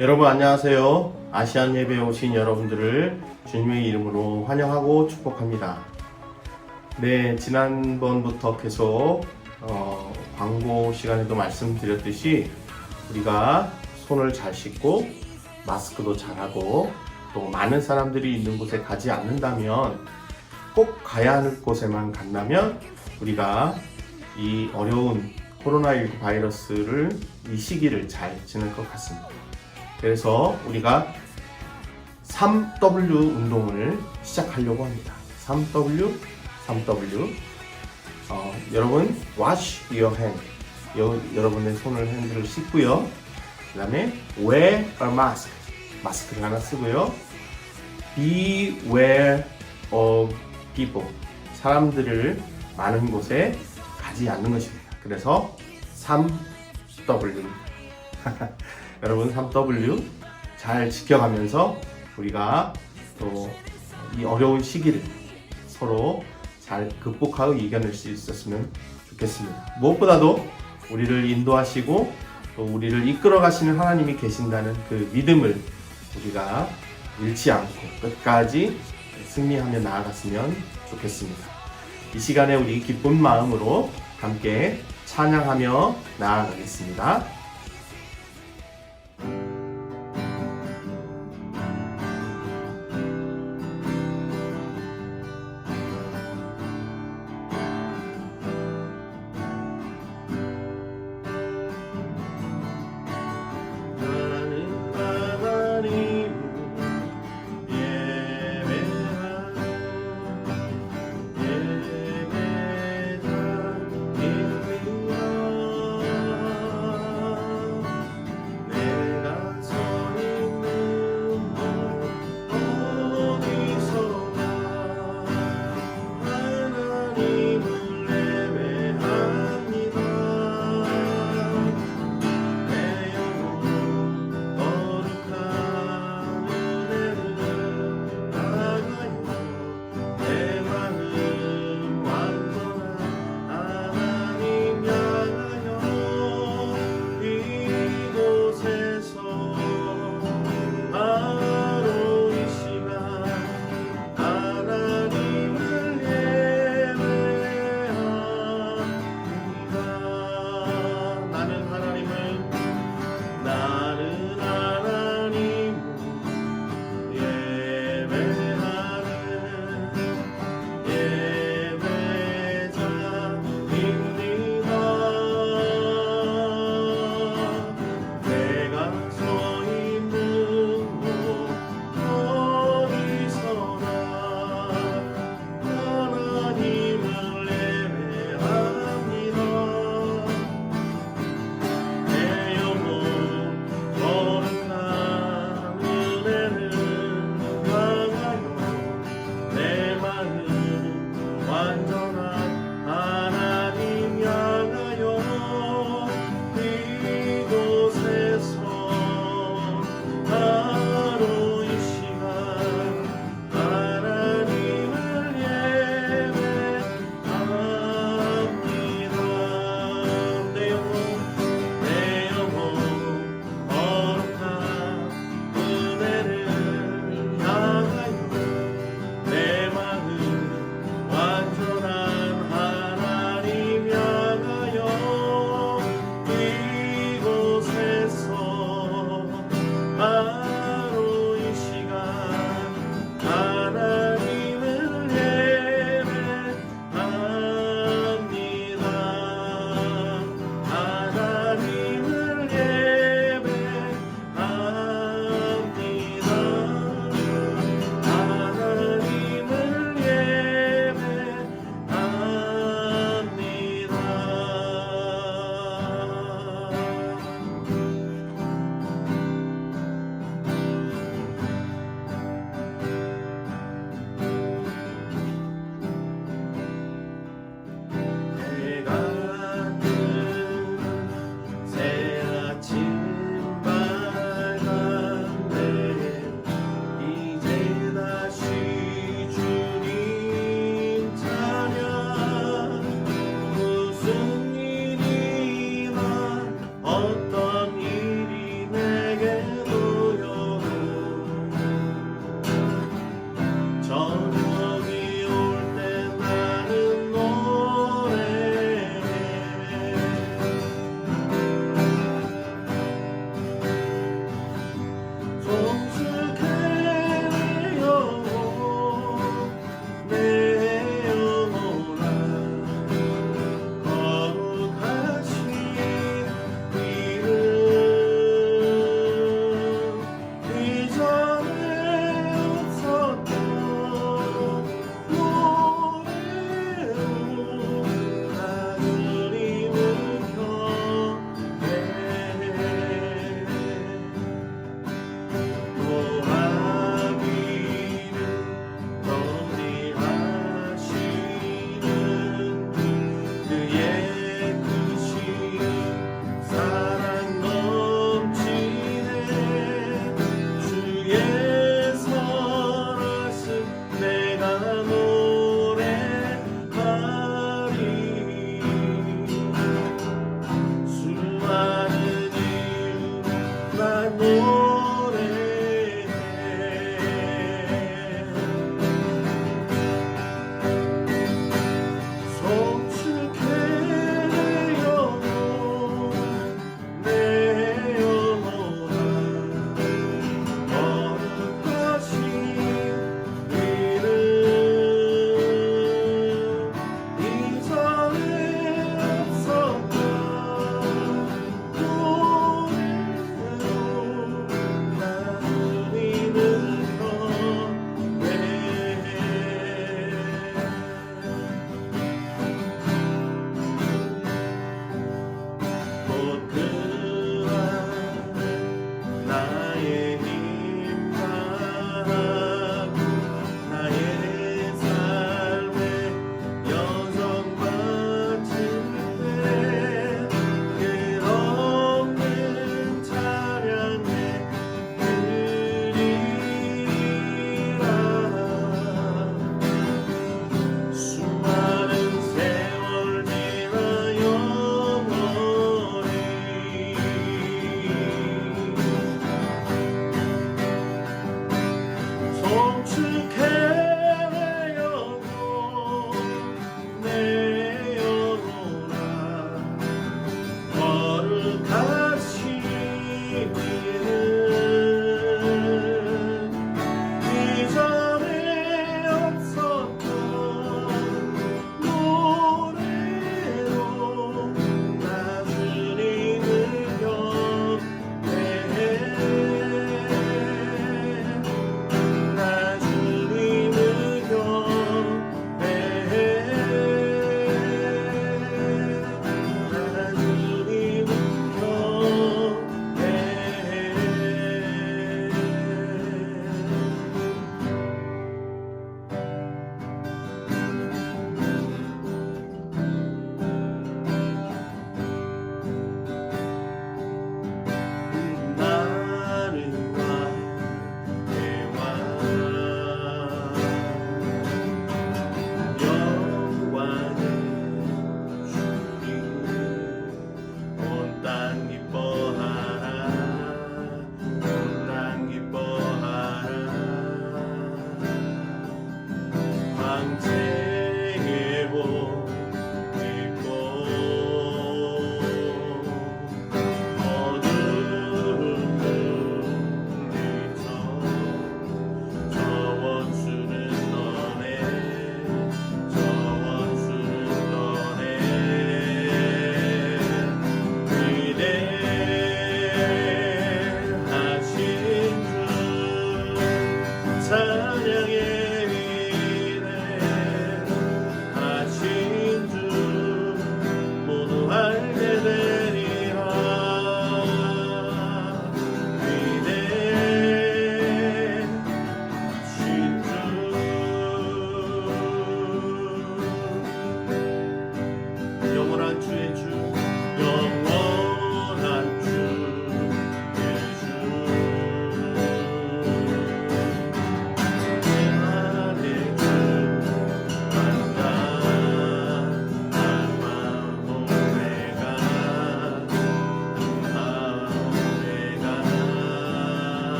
여러분 안녕하세요. 아시안 예배에 오신 여러분들을 주님의 이름으로 환영하고 축복합니다. 네, 지난번부터 계속 광고 시간에도 말씀드렸듯이 우리가 손을 잘 씻고 마스크도 잘하고 또 많은 사람들이 있는 곳에 가지 않는다면, 꼭 가야 할 곳에만 간다면 우리가 이 어려운 코로나19 바이러스를, 이 시기를 잘 지낼 것 같습니다. 그래서 우리가 3W 운동을 시작하려고 합니다. 3W. 여러분, wash your hand. 여러분의 손을, 핸들을 씻고요. 그 다음에 wear a mask. 마스크를 하나 쓰고요. Beware of people. 사람들을 많은 곳에 가지 않는 것입니다. 그래서 3W. 여러분, 3W 잘 지켜가면서 우리가 또 이 어려운 시기를 서로 잘 극복하고 이겨낼 수 있었으면 좋겠습니다. 무엇보다도 우리를 인도하시고 또 우리를 이끌어 가시는 하나님이 계신다는 그 믿음을 우리가 잃지 않고 끝까지 승리하며 나아갔으면 좋겠습니다. 이 시간에 우리 기쁜 마음으로 함께 찬양하며 나아가겠습니다.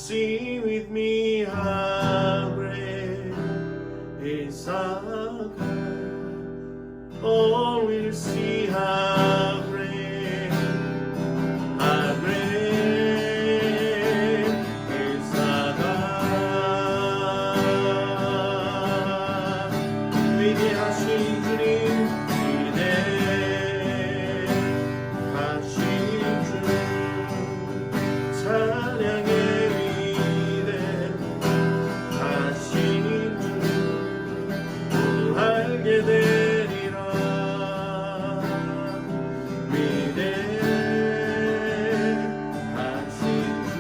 Sing with me how great is our God. All will see how great is our God. 위대하신 주님, 위대하신 주, 찬양의 위대하신 주, 모두 알게 되리라. 위대하신 주.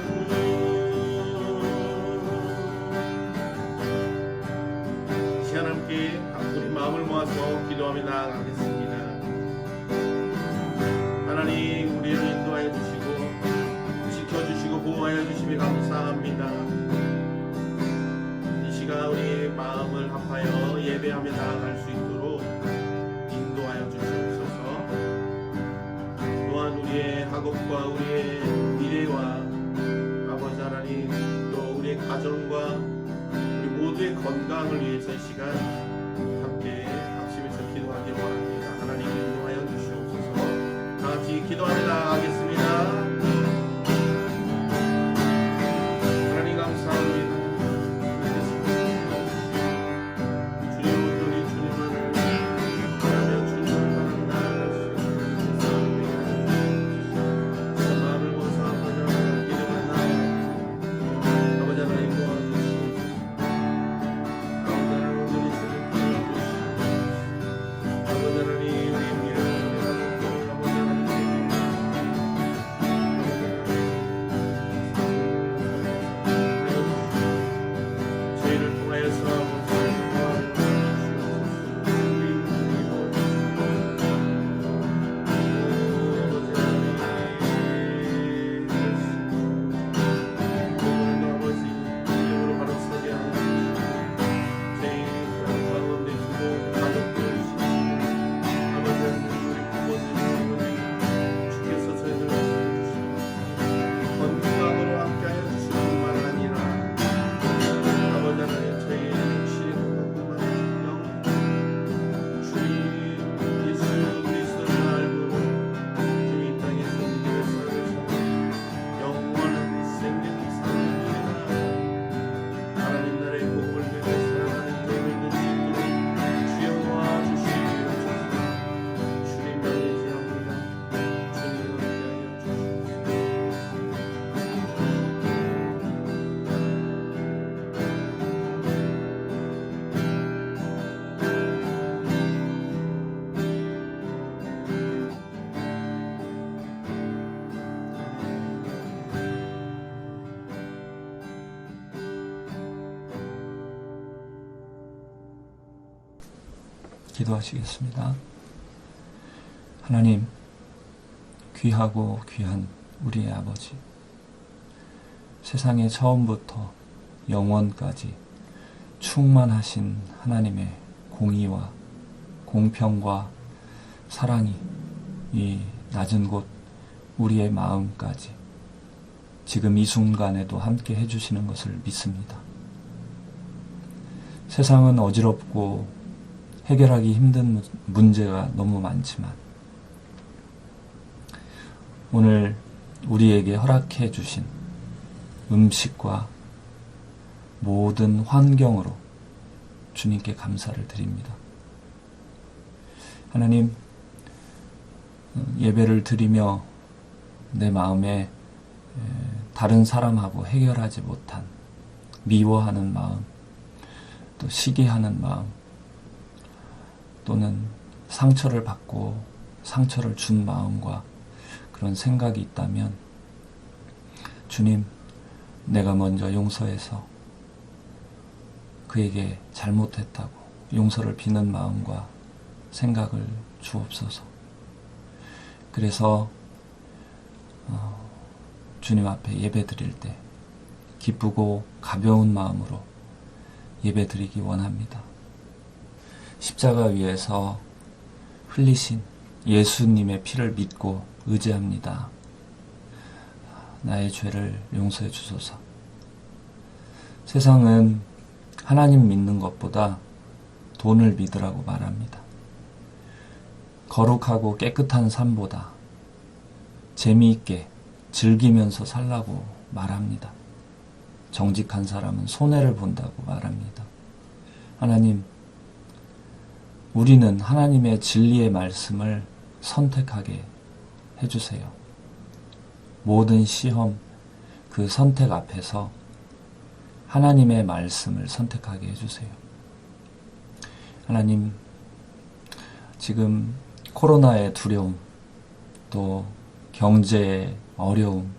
이 시간 함께 우리 마음을 모아서 기도하며 나아가겠습니다. 하나님, 우리를 인도하여 주시고 지켜주시고 보호하여 주심이 감사합니다. 이 시간 우리 마음을 합하여 예배하며 나아갈 수 있도록 인도하여 주시옵소서. 또한 우리의 학업과 우리의 미래와 아버지 하나님, 또 우리의 가정과 우리 모두의 건강을 위해서 이 시간 함께 합심해서 기도하기 원합니다. 하나님 인도하여 주시옵소서. 다 같이 기도하며 나아가겠습니다. 하나님 감사합니다. 주님으로 우리 주님을 바라며 주님을 바라며 나아갈 수 있는 그 마음을 모아서 아버지 하나님 기도를 나아가 아버지 하나님 도와주시옵소서. 아버지 하나님 오늘 이 시간 도와주시옵소서. 아버지 하나님 우리 미래를 아버지 하나님 저희를 통하여서 건강으로 함께하여 주시는 뿐만 아니라 아버지 하나님 저희의 육신하고만 주님 예수 그리스도를 알고 주님 이 땅에서 믿음의 삶에서 영원한 생명이 살아납니다. 하나님 나라의 복을 내며 살아가는 저희 믿을 수 있도록 주여 도와주시옵소서. 주님 의지합니다. 주님 의지하여 주시옵소서. 기도하시겠습니다. 하나님, 귀하고 귀한 우리의 아버지, 세상의 처음부터 영원까지 충만하신 하나님의 공의와 공평과 사랑이 이 낮은 곳 우리의 마음까지 지금 이 순간에도 함께 해주시는 것을 믿습니다. 세상은 어지럽고 해결하기 힘든 문제가 너무 많지만 오늘 우리에게 허락해 주신 음식과 모든 환경으로 주님께 감사를 드립니다. 하나님, 예배를 드리며 내 마음에 다른 사람하고 해결하지 못한 미워하는 마음, 또 시기하는 마음, 또는 상처를 받고 상처를 준 마음과 그런 생각이 있다면 주님, 내가 먼저 용서해서 그에게 잘못했다고 용서를 비는 마음과 생각을 주옵소서. 그래서 주님 앞에 예배 드릴 때 기쁘고 가벼운 마음으로 예배 드리기 원합니다. 십자가 위에서 흘리신 예수님의 피를 믿고 의지합니다. 나의 죄를 용서해 주소서. 세상은 하나님 믿는 것보다 돈을 믿으라고 말합니다. 거룩하고 깨끗한 삶보다 재미있게 즐기면서 살라고 말합니다. 정직한 사람은 손해를 본다고 말합니다. 하나님, 우리는 하나님의 진리의 말씀을 선택하게 해주세요. 모든 시험, 그 선택 앞에서 하나님의 말씀을 선택하게 해주세요. 하나님, 지금 코로나의 두려움, 또 경제의 어려움,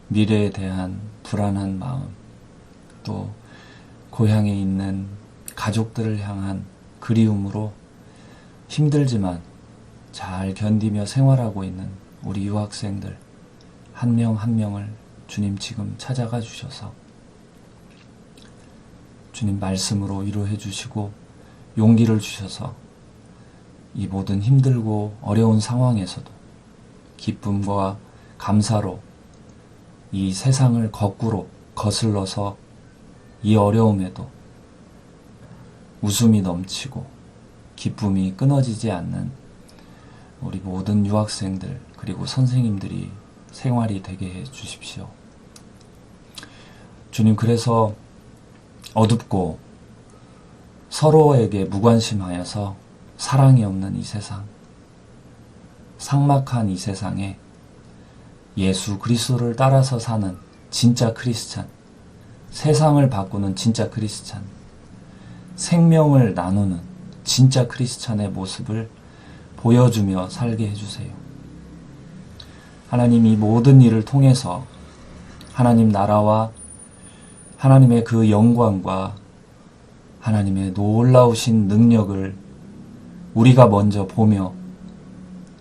미래에 대한 불안한 마음, 또 고향에 있는 가족들을 향한 그리움으로 힘들지만 잘 견디며 생활하고 있는 우리 유학생들 한 명 한 명을 주님 지금 찾아가 주셔서 주님 말씀으로 위로해 주시고 용기를 주셔서 이 모든 힘들고 어려운 상황에서도 기쁨과 감사로 이 세상을 거꾸로 거슬러서 이 어려움에도 웃음이 넘치고 기쁨이 끊어지지 않는 우리 모든 유학생들 그리고 선생님들이 생활이 되게 해 주십시오. 주님, 그래서 어둡고 서로에게 무관심하여서 사랑이 없는 이 세상, 삭막한 이 세상에 예수 그리스도를 따라서 사는 진짜 크리스찬, 세상을 바꾸는 진짜 크리스찬, 생명을 나누는 진짜 크리스찬의 모습을 보여주며 살게 해주세요. 하나님, 이 모든 일을 통해서 하나님 나라와 하나님의 그 영광과 하나님의 놀라우신 능력을 우리가 먼저 보며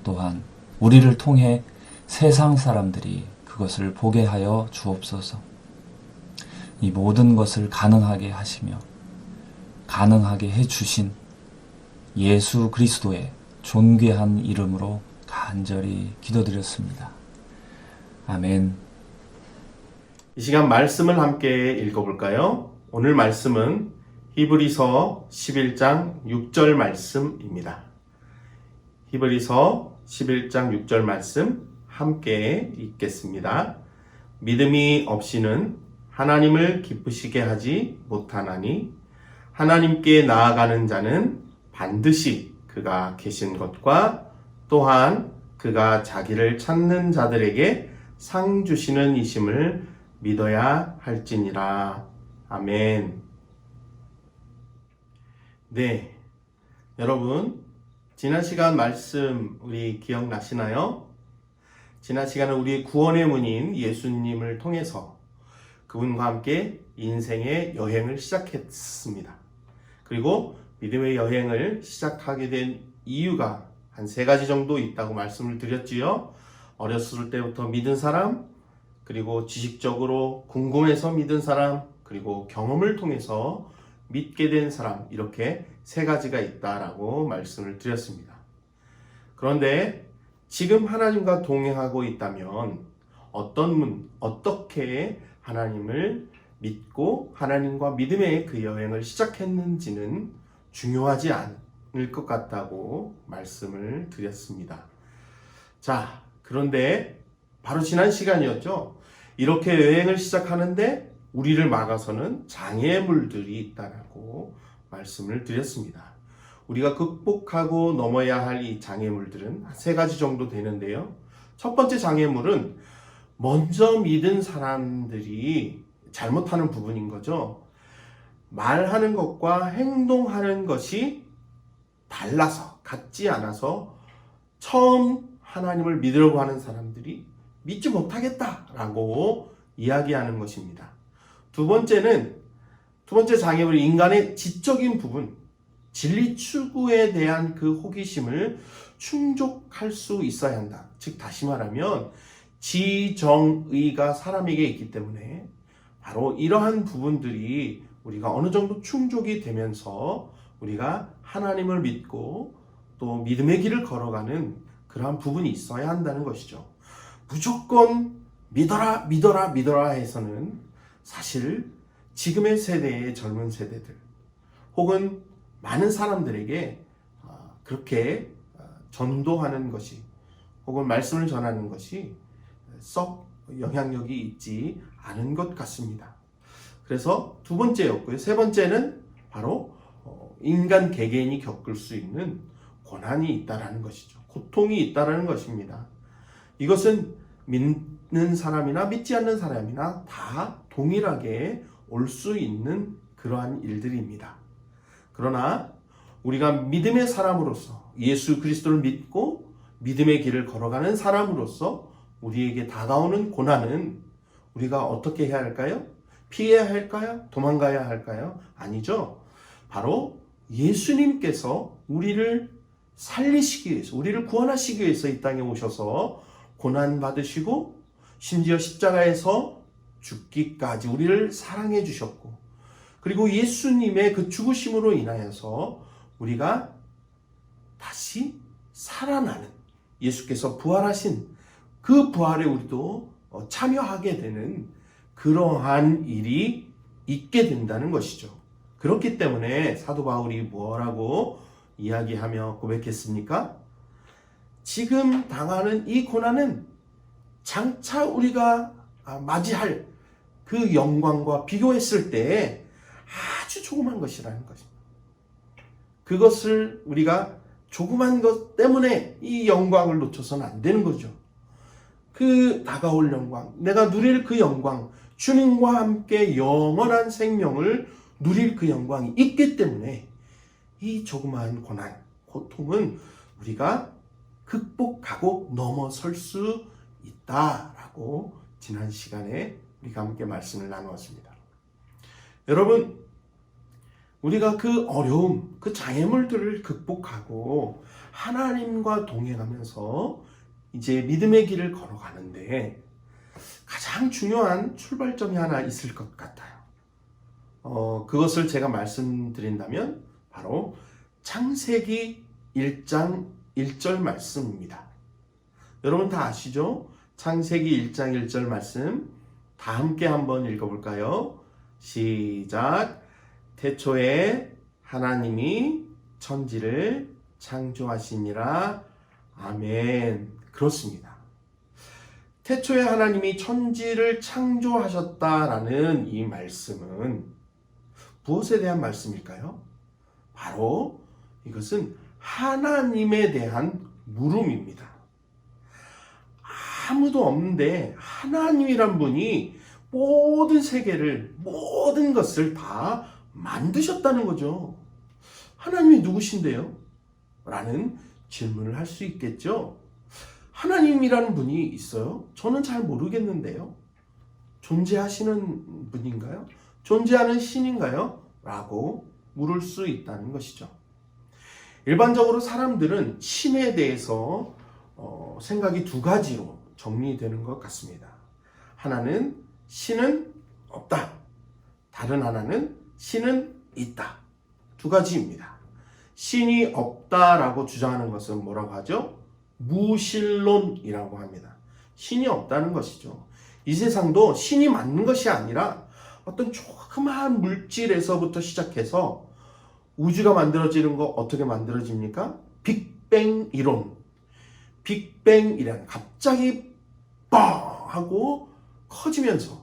또한 우리를 통해 세상 사람들이 그것을 보게 하여 주옵소서. 이 모든 것을 가능하게 하시며 가능하게 해주신 예수 그리스도의 존귀한 이름으로 간절히 기도드렸습니다. 아멘. 이 시간 말씀을 함께 읽어볼까요? 오늘 말씀은 히브리서 11장 6절 말씀입니다. 히브리서 11장 6절 말씀 함께 읽겠습니다. 믿음이 없이는 하나님을 기쁘시게 하지 못하나니 하나님께 나아가는 자는 반드시 그가 계신 것과 또한 그가 자기를 찾는 자들에게 상 주시는 이심을 믿어야 할지니라. 아멘. 네, 여러분 지난 시간 말씀 우리 기억나시나요? 지난 시간은 우리 구원의 문인 예수님을 통해서 그분과 함께 인생의 여행을 시작했습니다. 그리고 믿음의 여행을 시작하게 된 이유가 한 3가지 정도 있다고 말씀을 드렸지요. 어렸을 때부터 믿은 사람, 그리고 지식적으로 궁금해서 믿은 사람, 그리고 경험을 통해서 믿게 된 사람, 이렇게 3가지가 있다라고 말씀을 드렸습니다. 그런데 지금 하나님과 동행하고 있다면 어떻게 하나님을 믿고 하나님과 믿음의 그 여행을 시작했는지는 중요하지 않을 것 같다고 말씀을 드렸습니다. 자, 그런데 바로 지난 시간이었죠. 이렇게 여행을 시작하는데 우리를 막아서는 장애물들이 있다라고 말씀을 드렸습니다. 우리가 극복하고 넘어야 할 이 장애물들은 3가지 정도 되는데요. 첫 번째 장애물은 먼저 믿은 사람들이 잘못하는 부분인 거죠. 말하는 것과 행동하는 것이 달라서, 같지 않아서 처음 하나님을 믿으려고 하는 사람들이 믿지 못하겠다라고 이야기하는 것입니다. 두 번째 장애물은 인간의 지적인 부분, 진리 추구에 대한 그 호기심을 충족할 수 있어야 한다. 즉 다시 말하면 지정의가 사람에게 있기 때문에 바로 이러한 부분들이 우리가 어느 정도 충족이 되면서 우리가 하나님을 믿고 또 믿음의 길을 걸어가는 그러한 부분이 있어야 한다는 것이죠. 무조건 믿어라 해서는 사실 지금의 세대의 젊은 세대들 혹은 많은 사람들에게 그렇게 전도하는 것이 혹은 말씀을 전하는 것이 썩 영향력이 있지 않은 것 같습니다. 그래서 두 번째였고요. 세 번째는 바로 인간 개개인이 겪을 수 있는 고난이 있다라는 것이죠. 고통이 있다라는 것입니다. 이것은 믿는 사람이나 믿지 않는 사람이나 다 동일하게 올 수 있는 그러한 일들입니다. 그러나 우리가 믿음의 사람으로서 예수 그리스도를 믿고 믿음의 길을 걸어가는 사람으로서 우리에게 다가오는 고난은 우리가 어떻게 해야 할까요? 피해야 할까요? 도망가야 할까요? 아니죠. 바로 예수님께서 우리를 살리시기 위해서, 우리를 구원하시기 위해서 이 땅에 오셔서 고난 받으시고 심지어 십자가에서 죽기까지 우리를 사랑해 주셨고, 그리고 예수님의 그 죽으심으로 인하여서 우리가 다시 살아나는, 예수께서 부활하신 그 부활에 우리도 참여하게 되는 그러한 일이 있게 된다는 것이죠. 그렇기 때문에 사도 바울이 뭐라고 이야기하며 고백했습니까? 지금 당하는 이 고난은 장차 우리가 맞이할 그 영광과 비교했을 때 아주 조그만 것이라는 것입니다. 그것을 우리가 조그만 것 때문에 이 영광을 놓쳐서는 안 되는 거죠. 그 다가올 영광, 내가 누릴 그 영광, 주님과 함께 영원한 생명을 누릴 그 영광이 있기 때문에 이 조그마한 고난, 고통은 우리가 극복하고 넘어설 수 있다라고 지난 시간에 우리가 함께 말씀을 나누었습니다. 여러분, 우리가 그 어려움, 그 장애물들을 극복하고 하나님과 동행하면서 이제 믿음의 길을 걸어가는데 가장 중요한 출발점이 하나 있을 것 같아요. 그것을 제가 말씀드린다면 바로 창세기 1장 1절 말씀입니다. 여러분 다 아시죠? 창세기 1장 1절 말씀 다 함께 한번 읽어볼까요? 시작. 태초에 하나님이 천지를 창조하시니라. 아멘. 그렇습니다. 태초에 하나님이 천지를 창조하셨다라는 이 말씀은 무엇에 대한 말씀일까요? 바로 이것은 하나님에 대한 물음입니다. 아무도 없는데 하나님이란 분이 모든 세계를, 모든 것을 다 만드셨다는 거죠. 하나님이 누구신데요? 라는 질문을 할 수 있겠죠. 하나님이라는 분이 있어요? 저는 잘 모르겠는데요. 존재하시는 분인가요? 존재하는 신인가요? 라고 물을 수 있다는 것이죠. 일반적으로 사람들은 신에 대해서 생각이 두 가지로 정리되는 것 같습니다. 하나는 신은 없다. 다른 하나는 신은 있다. 두 가지입니다. 신이 없다라고 주장하는 것은 뭐라고 하죠? 무신론이라고 합니다. 신이 없다는 것이죠. 이 세상도 신이 맞는 것이 아니라 어떤 조그마한 물질에서부터 시작해서 우주가 만들어지는 거 어떻게 만들어집니까? 빅뱅 이론. 빅뱅이란 갑자기 뻥 하고 커지면서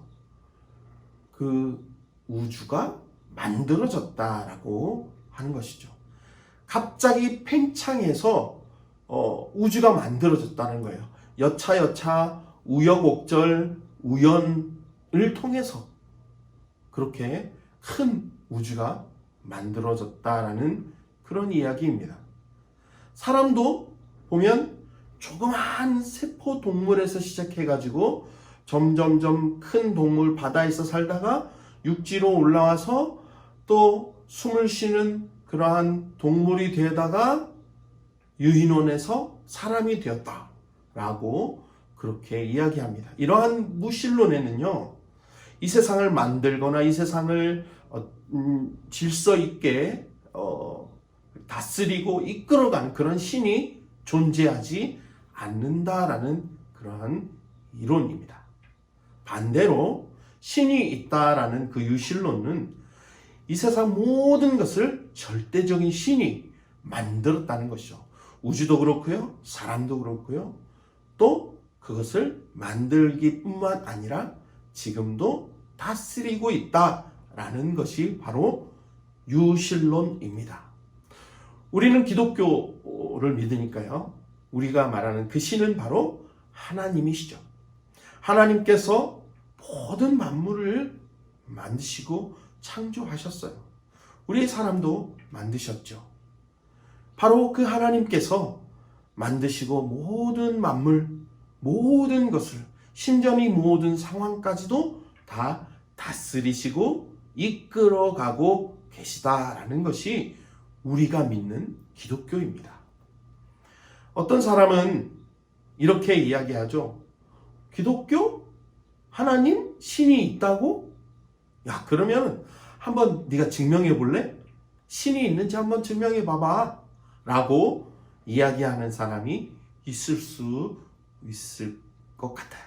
그 우주가 만들어졌다라고 하는 것이죠. 갑자기 팽창해서 우주가 만들어졌다는 거예요. 여차여차 우여곡절 우연을 통해서 그렇게 큰 우주가 만들어졌다라는 그런 이야기입니다. 사람도 보면 조그마한 세포 동물에서 시작해가지고 점점점 큰 동물 바다에서 살다가 육지로 올라와서 또 숨을 쉬는 그러한 동물이 되다가 유인원에서 사람이 되었다라고 그렇게 이야기합니다. 이러한 무신론에는요, 이 세상을 만들거나 이 세상을 질서 있게 다스리고 이끌어가는 그런 신이 존재하지 않는다라는 그러한 이론입니다. 반대로 신이 있다라는 그 유실론은 이 세상 모든 것을 절대적인 신이 만들었다는 것이죠. 우주도 그렇고요, 사람도 그렇고요, 또 그것을 만들기뿐만 아니라 지금도 다스리고 있다라는 것이 바로 유실론입니다. 우리는 기독교를 믿으니까요, 우리가 말하는 그 신은 바로 하나님이시죠. 하나님께서 모든 만물을 만드시고 창조하셨어요. 우리 사람도 만드셨죠. 바로 그 하나님께서 만드시고 모든 만물, 모든 것을, 심지어 이 모든 상황까지도 다 다스리시고 이끌어가고 계시다라는 것이 우리가 믿는 기독교입니다. 어떤 사람은 이렇게 이야기하죠. 기독교? 하나님? 신이 있다고? 야, 그러면 한번 네가 증명해 볼래? 신이 있는지 한번 증명해 봐봐 라고 이야기하는 사람이 있을 수 있을 것 같아요.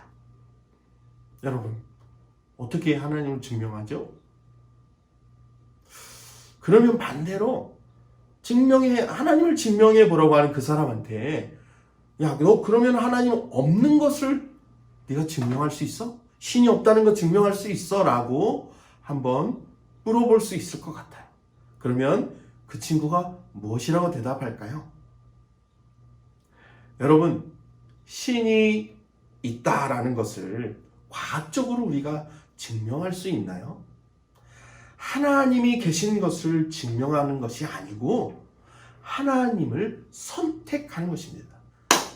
여러분, 어떻게 하나님을 증명하죠? 그러면 반대로 하나님을 증명해 보라고 하는 그 사람한테, 야, 너 그러면 하나님 없는 것을 네가 증명할 수 있어? 신이 없다는 거 증명할 수 있어? 라고 한번 물어볼 수 있을 것 같아요. 그러면 그 친구가 무엇이라고 대답할까요? 여러분, 신이 있다라는 것을 과학적으로 우리가 증명할 수 있나요? 하나님이 계신 것을 증명하는 것이 아니고 하나님을 선택하는 것입니다.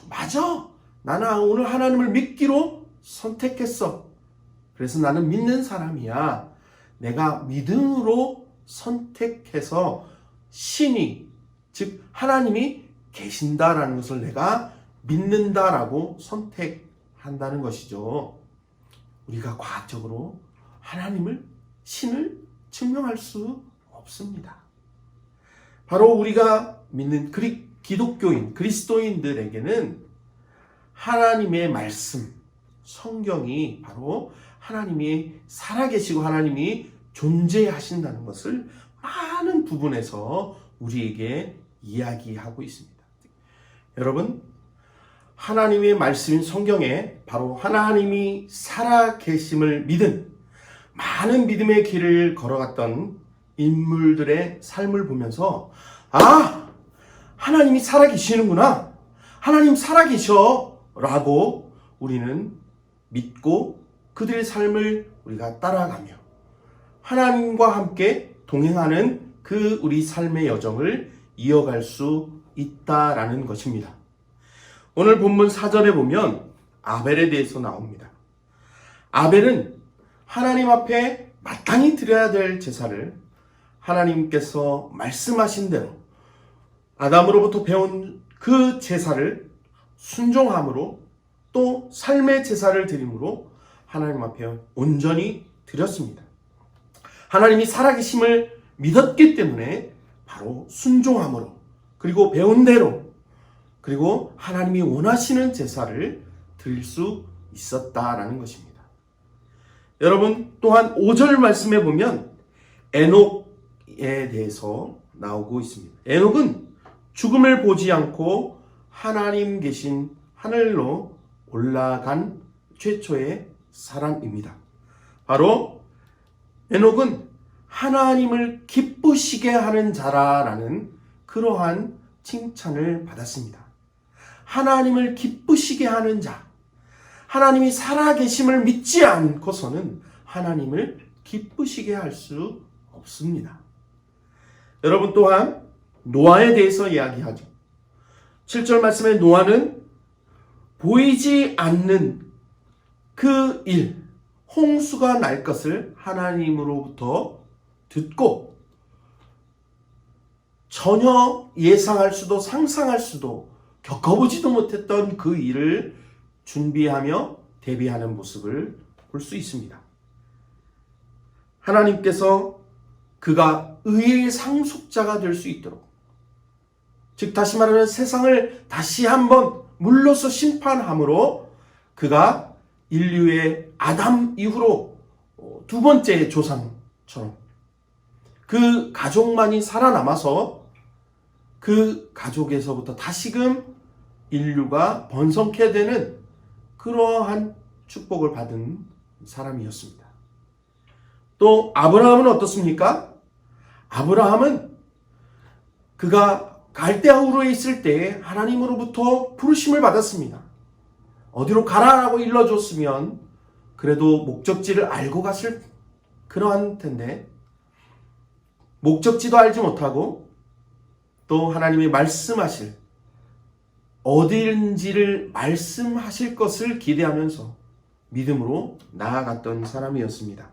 맞아! 나는 오늘 하나님을 믿기로 선택했어. 그래서 나는 믿는 사람이야. 내가 믿음으로 선택해서 신이, 즉 하나님이 계신다라는 것을 내가 믿는다라고 선택한다는 것이죠. 우리가 과학적으로 하나님을, 신을 증명할 수 없습니다. 바로 우리가 믿는 기독교인, 그리스도인들에게는 하나님의 말씀, 성경이 바로 하나님이 살아계시고 하나님이 존재하신다는 것을 많은 부분에서 우리에게 이야기하고 있습니다. 여러분, 하나님의 말씀인 성경에 바로 하나님이 살아계심을 믿은 많은 믿음의 길을 걸어갔던 인물들의 삶을 보면서, 아! 하나님이 살아계시는구나! 하나님 살아계셔! 라고 우리는 믿고 그들의 삶을 우리가 따라가며 하나님과 함께 동행하는 그 우리 삶의 여정을 이어갈 수 있다라는 것입니다. 오늘 본문 4절에 보면 아벨에 대해서 나옵니다. 아벨은 하나님 앞에 마땅히 드려야 될 제사를 하나님께서 말씀하신 대로 아담으로부터 배운 그 제사를 순종함으로 또 삶의 제사를 드림으로 하나님 앞에 온전히 드렸습니다. 하나님이 살아계심을 믿었기 때문에 바로 순종함으로, 그리고 배운 대로, 그리고 하나님이 원하시는 제사를 드릴 수 있었다라는 것입니다. 여러분, 또한 5절 말씀에 보면 에녹에 대해서 나오고 있습니다. 에녹은 죽음을 보지 않고 하나님 계신 하늘로 올라간 최초의 사람입니다. 바로 에녹은 하나님을 기쁘시게 하는 자라는 그러한 칭찬을 받았습니다. 하나님을 기쁘시게 하는 자, 하나님이 살아계심을 믿지 않고서는 하나님을 기쁘시게 할 수 없습니다. 여러분, 또한 노아에 대해서 이야기하죠. 7절 말씀에 노아는 보이지 않는 그 일, 홍수가 날 것을 하나님으로부터 듣고 전혀 예상할 수도 상상할 수도 겪어보지도 못했던 그 일을 준비하며 대비하는 모습을 볼 수 있습니다. 하나님께서 그가 의의 상속자가 될 수 있도록, 즉 다시 말하면 세상을 다시 한번 물로서 심판함으로 그가 인류의 아담 이후로 두 번째 조상처럼 그 가족만이 살아남아서 그 가족에서부터 다시금 인류가 번성케 되는 그러한 축복을 받은 사람이었습니다. 또 아브라함은 어떻습니까? 아브라함은 그가 갈대아우르에 있을 때 하나님으로부터 부르심을 받았습니다. 어디로 가라라고 일러줬으면 그래도 목적지를 알고 갔을 그러한 텐데 목적지도 알지 못하고 또 하나님이 말씀하실 어디인지를 말씀하실 것을 기대하면서 믿음으로 나아갔던 사람이었습니다.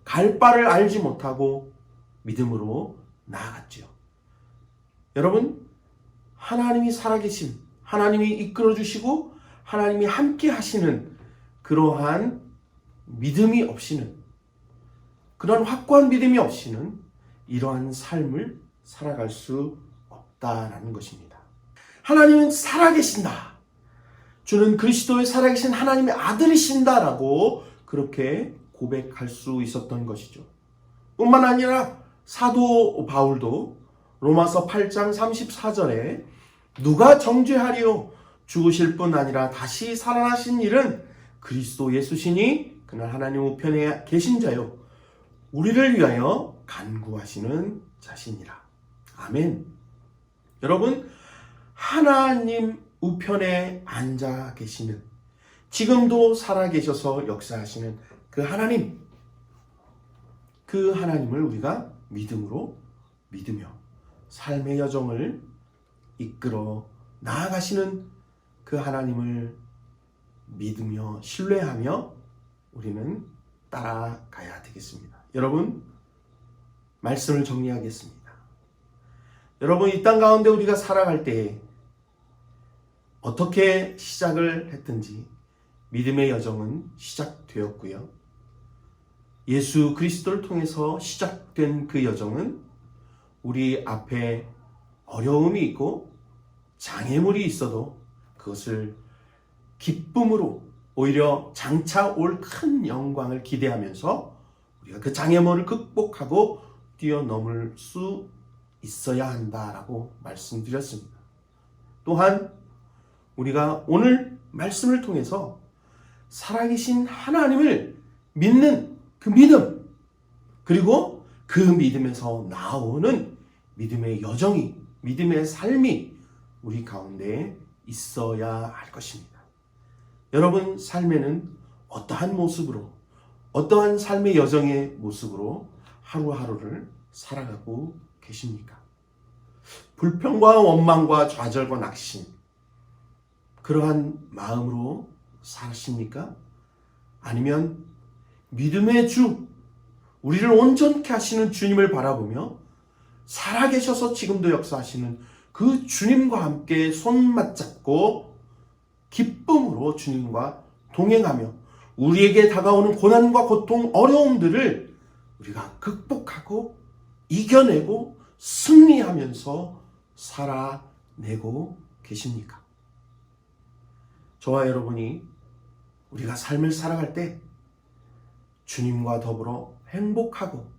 갈 바를 알지 못하고 믿음으로 나아갔지요. 여러분, 하나님이 살아계신, 하나님이 이끌어주시고 하나님이 함께 하시는 그러한 믿음이 없이는, 그런 확고한 믿음이 없이는 이러한 삶을 살아갈 수 없다라는 것입니다. 하나님은 살아계신다. 주는 그리스도의 살아계신 하나님의 아들이신다라고 그렇게 고백할 수 있었던 것이죠. 뿐만 아니라 사도 바울도 로마서 8장 34절에 누가 정죄하리요? 죽으실 뿐 아니라 다시 살아나신 일은 그리스도 예수시니 그는 하나님 우편에 계신 자요 우리를 위하여 간구하시는 자신이라. 아멘. 여러분, 하나님 우편에 앉아 계시는, 지금도 살아계셔서 역사하시는 그 하나님, 그 하나님을 우리가 믿음으로 믿으며 삶의 여정을 이끌어 나아가시는 그 하나님을 믿으며 신뢰하며 우리는 따라가야 되겠습니다. 여러분, 말씀을 정리하겠습니다. 여러분, 이 땅 가운데 우리가 살아갈 때에 어떻게 시작을 했든지 믿음의 여정은 시작되었고요. 예수 그리스도를 통해서 시작된 그 여정은 우리 앞에 어려움이 있고 장애물이 있어도 그것을 기쁨으로 오히려 장차 올 큰 영광을 기대하면서 우리가 그 장애물을 극복하고 뛰어넘을 수 있어야 한다라고 말씀드렸습니다. 또한 우리가 오늘 말씀을 통해서 살아계신 하나님을 믿는 그 믿음, 그리고 그 믿음에서 나오는 믿음의 여정이, 믿음의 삶이 우리 가운데 있어야 할 것입니다. 여러분 삶에는 어떠한 모습으로, 어떠한 삶의 여정의 모습으로 하루하루를 살아가고 계십니까? 불평과 원망과 좌절과 낙심, 그러한 마음으로 사십니까? 아니면 믿음의 주, 우리를 온전케 하시는 주님을 바라보며 살아계셔서 지금도 역사하시는 그 주님과 함께 손 맞잡고 기쁨으로 주님과 동행하며 우리에게 다가오는 고난과 고통, 어려움들을 우리가 극복하고 이겨내고 승리하면서 살아내고 계십니까? 저와 여러분이 우리가 삶을 살아갈 때 주님과 더불어 행복하고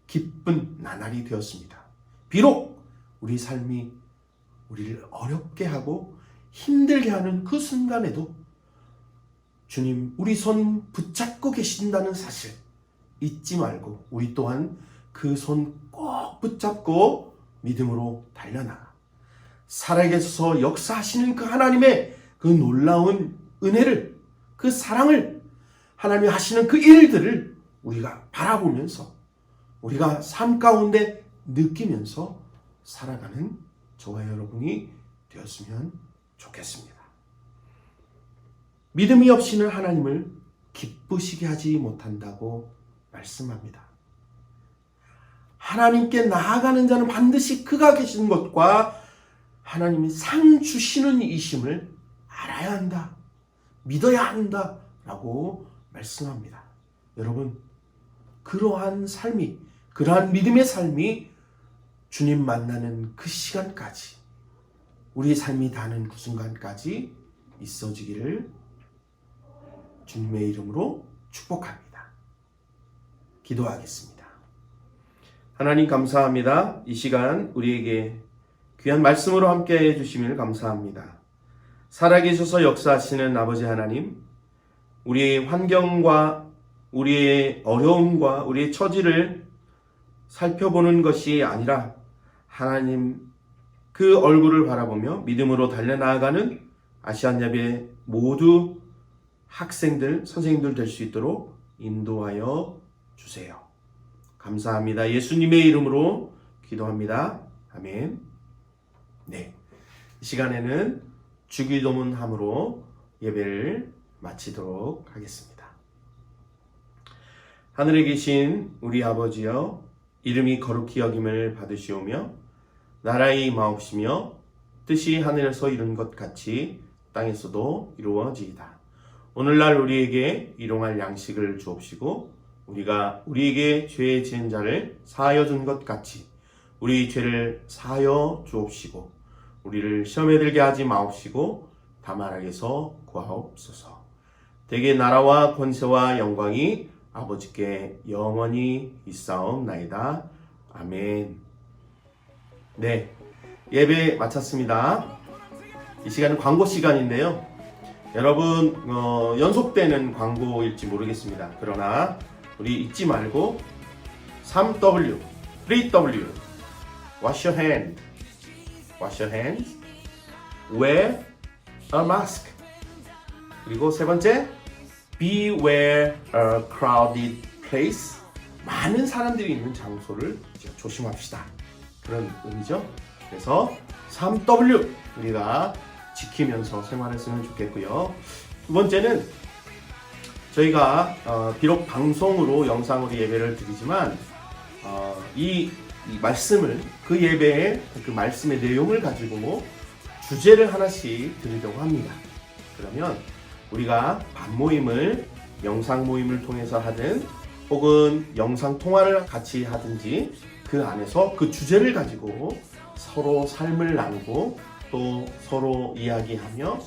기쁜 나날이 되었습니다. 비록 우리 삶이 우리를 어렵게 하고 힘들게 하는 그 순간에도 주님 우리 손 붙잡고 계신다는 사실 잊지 말고 우리 또한 그 손 꼭 붙잡고 믿음으로 달려나가 살아계셔서 역사하시는 그 하나님의 그 놀라운 은혜를, 그 사랑을, 하나님이 하시는 그 일들을 우리가 바라보면서 우리가 삶 가운데 느끼면서 살아가는 저와 여러분이 되었으면 좋겠습니다. 믿음이 없이는 하나님을 기쁘시게 하지 못한다고 말씀합니다. 하나님께 나아가는 자는 반드시 그가 계신 것과 하나님이 상 주시는 이심을 알아야 한다, 믿어야 한다 라고 말씀합니다. 여러분, 그러한 삶이, 그러한 믿음의 삶이 주님 만나는 그 시간까지, 우리 삶이 닿는 그 순간까지 있어지기를 주님의 이름으로 축복합니다. 기도하겠습니다. 하나님 감사합니다. 이 시간 우리에게 귀한 말씀으로 함께 해주심을 감사합니다. 살아계셔서 역사하시는 아버지 하나님, 우리의 환경과 우리의 어려움과 우리의 처지를 살펴보는 것이 아니라 하나님 그 얼굴을 바라보며 믿음으로 달려나아가는 아시안예배 모두 학생들, 선생님들 될 수 있도록 인도하여 주세요. 감사합니다. 예수님의 이름으로 기도합니다. 아멘. 네, 이 시간에는 주기도문함으로 예배를 마치도록 하겠습니다. 하늘에 계신 우리 아버지여, 이름이 거룩히 여김을 받으시오며 나라의 임하옵시며 뜻이 하늘에서 이룬 것 같이 땅에서도 이루어지이다. 오늘날 우리에게 일용할 양식을 주옵시고 우리가 우리에게 죄 지은 자를 사하여 준 것 같이 우리 죄를 사하여 주옵시고 우리를 시험에 들게 하지 마옵시고 다만 악에서 구하옵소서. 대개 나라와 권세와 영광이 아버지께 영원히 있사옵나이다. 아멘. 네, 예배 마쳤습니다. 이 시간은 광고 시간인데요. 여러분 연속되는 광고일지 모르겠습니다. 그러나 우리 잊지 말고 3W, 3W, wash your hand, wash your hands, wear a mask. 그리고 세 번째, beware a crowded place. 많은 사람들이 있는 장소를 조심합시다. 그런 의미죠. 그래서 3W 우리가 지키면서 생활했으면 좋겠고요. 두 번째는 저희가 비록 방송으로 영상으로 예배를 드리지만 이 말씀을 그 예배의 그 말씀의 내용을 가지고 주제를 하나씩 드리려고 합니다. 그러면 우리가 반 모임을 영상 모임을 통해서 하든 혹은 영상 통화를 같이 하든지 그 안에서 그 주제를 가지고 서로 삶을 나누고 또 서로 이야기하며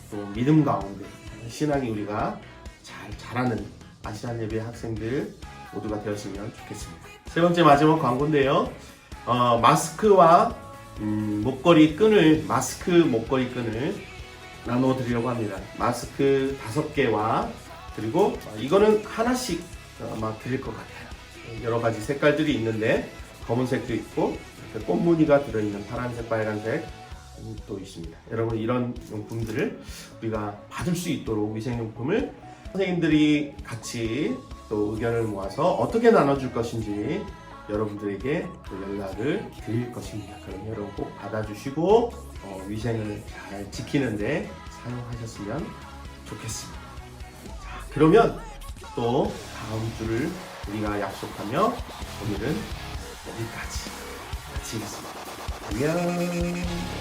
또 믿음 가운데 신앙이 우리가 잘 자라는 아시안 예배 학생들 모두가 되었으면 좋겠습니다. 세 번째 마지막 광고인데요. 마스크와 목걸이 끈을 나눠 드리려고 합니다. 마스크 5개와 그리고 이거는 하나씩 아마 드릴 것 같아요. 여러 가지 색깔들이 있는데 검은색도 있고 꽃무늬가 들어있는 파란색, 빨간색 또 있습니다. 여러분 이런 용품들을 우리가 받을 수 있도록 위생용품을 선생님들이 같이 또 의견을 모아서 어떻게 나눠줄 것인지 여러분들에게 또 연락을 드릴 것입니다. 그럼 여러분 꼭 받아주시고 위생을 잘 지키는데 사용하셨으면 좋겠습니다. 자, 그러면 또 다음 주를 우리가 약속하며 오늘은 여기까지 마치겠습니다. 안녕.